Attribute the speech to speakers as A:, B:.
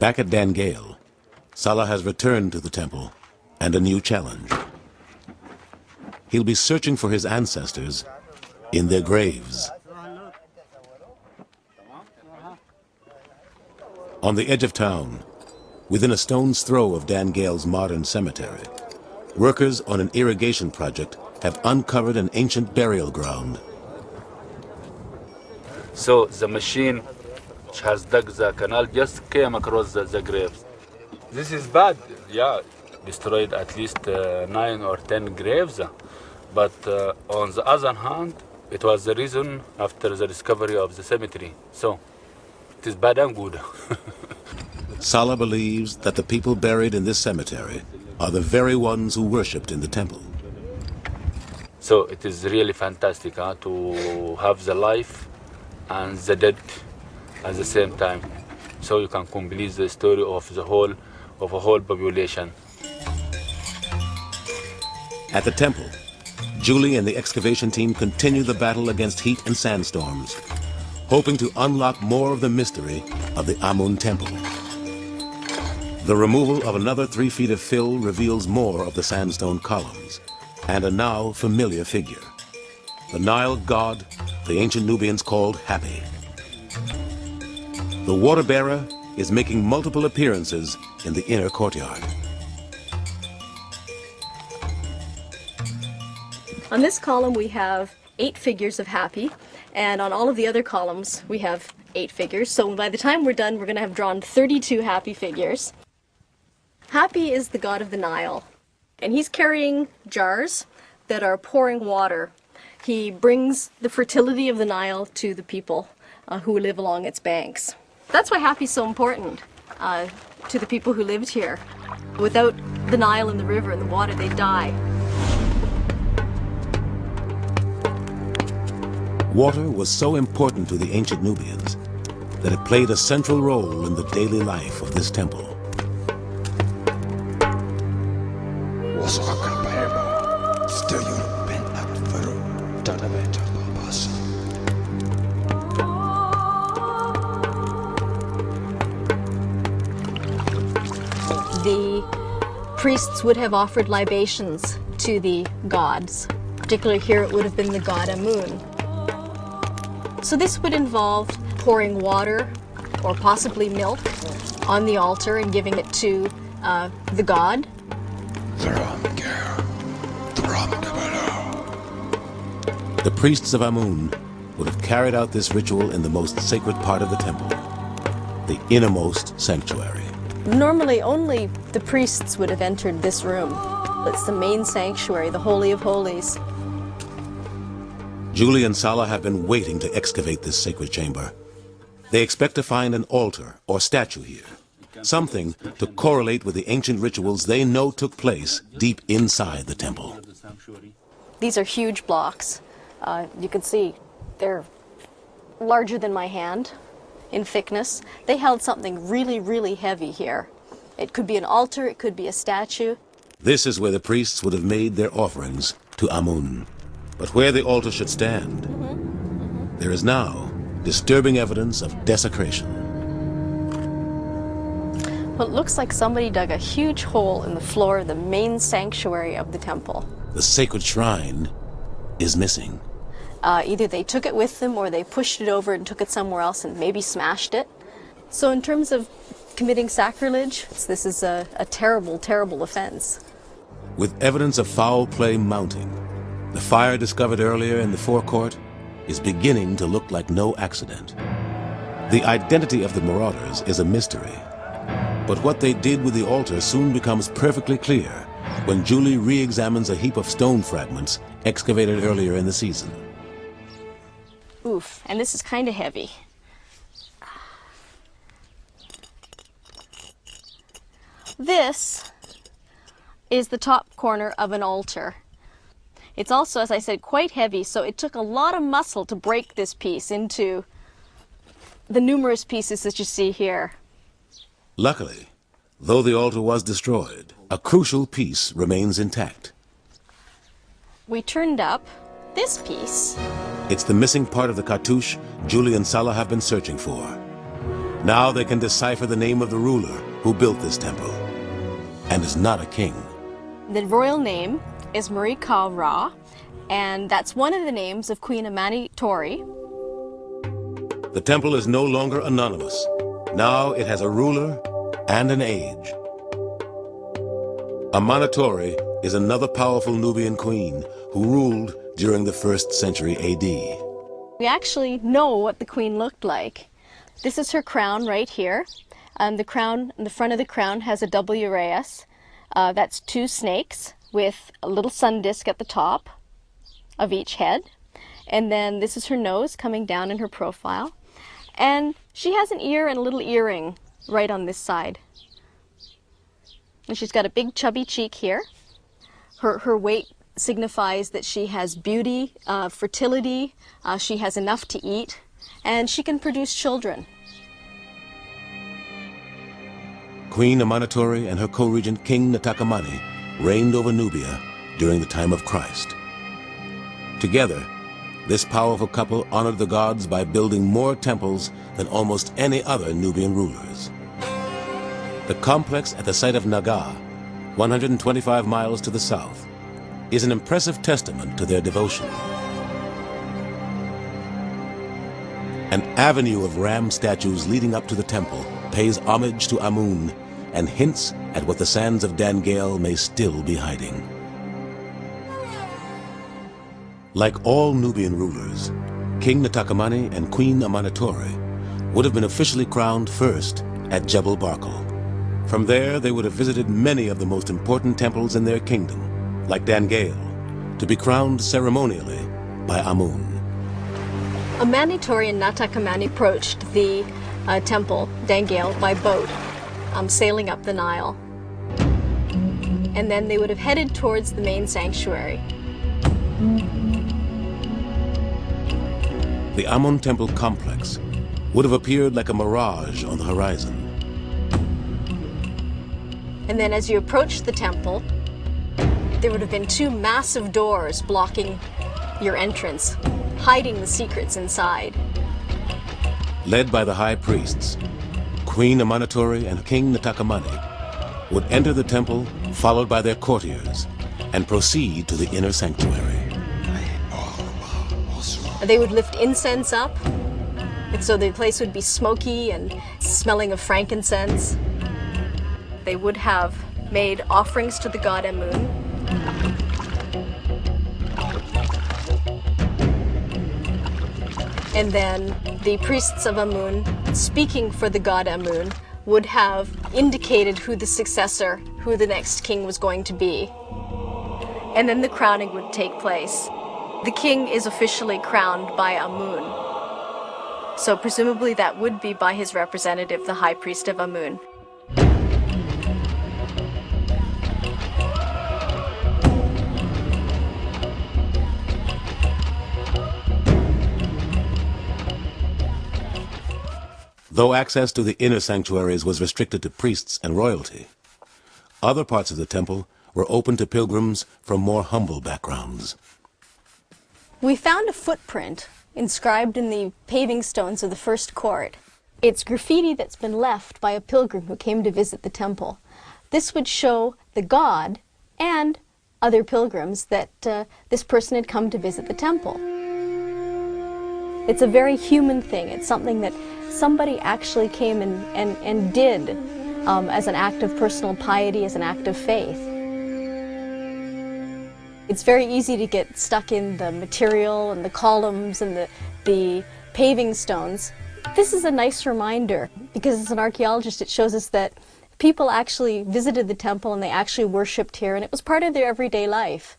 A: Back at Dangale, Salah has returned to the temple and a new challenge. He'll be searching for his ancestors in their graves. On the edge of town, within a stone's throw of Dangale's modern cemetery, workers on an irrigation project have uncovered an ancient burial ground.
B: So the machine which has dug the canal just came across the graves. This is bad, yeah. Destroyed at least 9 or 10 graves. But on the other hand, it was the reason after the discovery of the cemetery. So it is bad and good.
A: Salah believes that the people buried in this cemetery are the very ones who worshipped in the temple.
B: So it is really fantastic to have the life and the dead at the same time. So you can complete the story of a whole population.
A: At the temple, Julie and the excavation team continue the battle against heat and sandstorms, hoping to unlock more of the mystery of the Amun temple. The removal of another 3 feet of fill reveals more of the sandstone columns and a now familiar figure, the Nile god the ancient Nubians called Happy. The water bearer is making multiple appearances in the inner courtyard.
C: On this column we have 8 figures of Happy, and on all of the other columns we have 8 figures. So by the time we're done, we're going to have drawn 32 Happy figures. Happy is the god of the Nile, and he's carrying jars that are pouring water. He brings the fertility of the Nile to the people who live along its banks. That's why Happy's so important to the people who lived here. Without the Nile and the river and the water, they'd die.
A: Water was so important to the ancient Nubians that it played a central role in the daily life of this temple.
C: The priests would have offered libations to the gods. Particularly here it would have been the god Amun. So this would involve pouring water or possibly milk on the altar and giving it to the god.
A: The priests of Amun would have carried out this ritual in the most sacred part of the temple, the innermost sanctuary.
C: Normally only the priests would have entered this room. It's the main sanctuary, the Holy of Holies.
A: Julie and Salah have been waiting to excavate this sacred chamber. They expect to find an altar or statue here, something to correlate with the ancient rituals they know took place deep inside the temple.
C: These are huge blocks. You can see they're larger than my hand in thickness. They held something really, really heavy here. It could be an altar, it could be a statue.
A: This is where the priests would have made their offerings to Amun. But where the altar should stand, there is now disturbing evidence of desecration.
C: Well, it looks like somebody dug a huge hole in the floor of the main sanctuary of the temple.
A: The sacred shrine is missing.
C: Either they took it with them or they pushed it over and took it somewhere else and maybe smashed it. So in terms of committing sacrilege, this is a terrible, terrible offense.
A: With evidence of foul play mounting, the fire discovered earlier in the forecourt is beginning to look like no accident. The identity of the marauders is a mystery, but what they did with the altar soon becomes perfectly clear when Julie re-examines a heap of stone fragments excavated earlier in the season.
C: Oof, and this is kind of heavy. This is the top corner of an altar. It's also, as I said, quite heavy, so it took a lot of muscle to break this piece into the numerous pieces that you see here.
A: Luckily, though the altar was destroyed, a crucial piece remains intact.
C: We turned up this piece.
A: It's the missing part of the cartouche Julie and Salah have been searching for. Now they can decipher the name of the ruler who built this temple, and is not a king.
C: The royal name is Marika Ra, and that's one of the names of Queen Amanitore.
A: The temple is no longer anonymous. Now it has a ruler and an age. Amanitore is another powerful Nubian queen who ruled during the 1st century AD.
C: We actually know what the queen looked like. This is her crown right here. The crown, the front of the crown has a double uraeus. That's 2 snakes with a little sun disk at the top of each head. And then this is her nose coming down in her profile. And she has an ear and a little earring right on this side. And she's got a big chubby cheek here. Her weight signifies that she has beauty, fertility, she has enough to eat, and she can produce children.
A: Queen Amanitore and her co-regent King Natakamani reigned over Nubia during the time of Christ. Together, this powerful couple honored the gods by building more temples than almost any other Nubian rulers. The complex at the site of Nagaa, 125 miles to the south, is an impressive testament to their devotion. An avenue of ram statues leading up to the temple pays homage to Amun and hints at what the sands of Nagaa may still be hiding. Like all Nubian rulers, King Natakamani and Queen Amanitore would have been officially crowned first at Jebel Barkal. From there, they would have visited many of the most important temples in their kingdom, like Nagaa, to be crowned ceremonially by Amun.
C: Amanitore and Natakamani approached the temple, Nagaa, by boat, sailing up the Nile. And then they would have headed towards the main sanctuary.
A: The Amun temple complex would have appeared like a mirage on the horizon.
C: And then as you approached the temple, there would have been 2 massive doors blocking your entrance, hiding the secrets inside.
A: Led by the high priests, Queen Amanitore and King Natakamani would enter the temple, followed by their courtiers, and proceed to the inner sanctuary.
C: They would lift incense up, and so the place would be smoky and smelling of frankincense. They would have made offerings to the god Amun. And then the priests of Amun, speaking for the god Amun, would have indicated who the successor, who the next king was going to be. And then the crowning would take place. The king is officially crowned by Amun. So presumably that would be by his representative, the high priest of Amun.
A: Though access to the inner sanctuaries was restricted to priests and royalty, other parts of the temple were open to pilgrims from more humble backgrounds.
C: We found a footprint inscribed in the paving stones of the first court. It's graffiti that's been left by a pilgrim who came to visit the temple. This would show the god and other pilgrims that this person had come to visit the temple. It's a very human thing. It's something that somebody actually came and did as an act of personal piety, as an act of faith. It's very easy to get stuck in the material and the columns and the paving stones. This is a nice reminder, because as an archaeologist it shows us that people actually visited the temple and they actually worshipped here, and it was part of their everyday life.